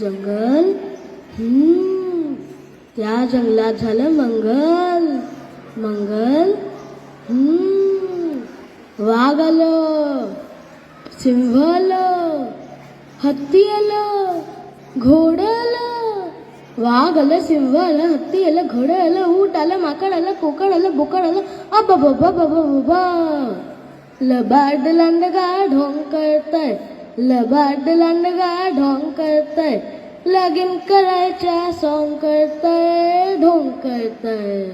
जंगल त्या जंगलात झालं मंगल मंगल वाघ आलं, सिंह आलं, हत्ती आलं, घोडं आलं. वाघ आलं, सिंह आलं, हत्ती आलं, घोडं आलं, ऊंट आलं, माकड आलं, कोकड आलं, बोकड आलं. अबबबबबबा लबाड लांडगा ढोंग करतय, लबाड लांडगा ढोंग करतय, लगीन करायच्या सॉंग करतय, ढोंग करतय.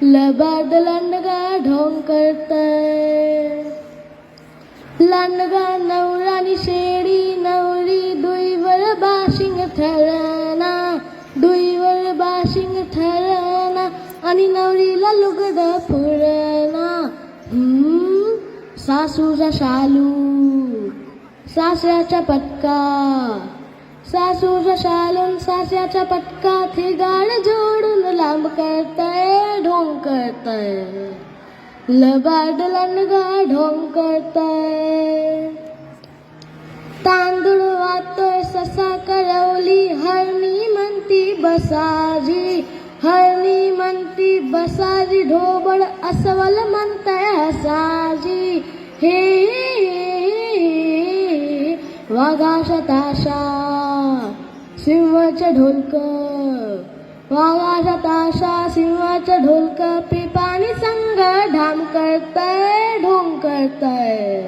लबाड लांडगा ढोंग करतय. लांडगा नवरानी शेरी नवरी दुईवर बाशिंग ठरना, दुईवर बाशिंग ठरना आणि नवरीला लुगडं फुरना. सासूचा शालू सासऱ्याचा पटका, सासूचा शालून सासऱ्याचा पटका, थिगाड जोडून लांब करतय, ढोंग करतय. लबाड लांडगा ढोंग करतय. तांदूळ वाटतोय ससा करवली, हरणी म्हणती बसाजी, हरणी म्हणती बसाजी, ढोबळ अस्वल म्हणतय हसाजी. हे वाघाचा ताशा सिंहाचं ढोलक, वाघाचा ताशा सिंहाचं ढोलक, पिपाणी संग ढाम करतय, ढोंग करतय.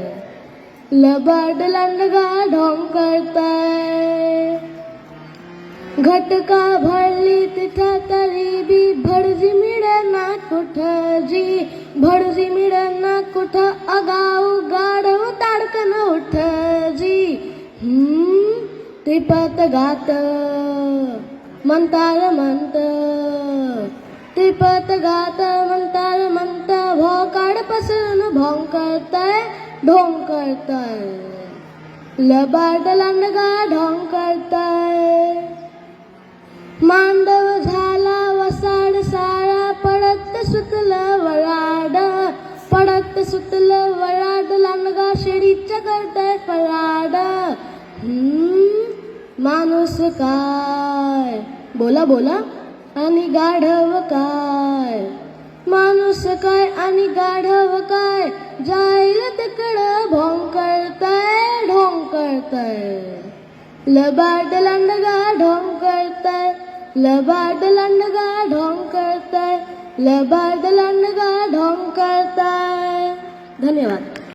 लबाड लांडगा ढोंग करतय. घटका भरली तिथं तरी बी भडजी मिळना कुठं जी, भडजी मिळना कुठं, अगाऊ गाढव ताडकन उठ जी. त्रिपत गात म्हणतार म्हणत, त्रिपत गात म्हणतार म्हणत, भोकाड पसरून भोंग करतय, ढोंग करतय. लबाड लांडगा ढोंग करतय. मांडव झाला वसाड सारा, पडत सुतलं वराड, पडत सुतलं वराड, लांडगा शिडीच्या करतय फराड. माणूस काय बोला बोला आणि गाढव काय, माणूस काय आणि गाढव काय, जाईल तिकडं भोंग करतय, ढोंग करतय. लबाड लांडगा ढोंग करतय, लबाड लांडगा ढोंग करतय, लबाड लांडगा ढोंग करतय. धन्यवाद.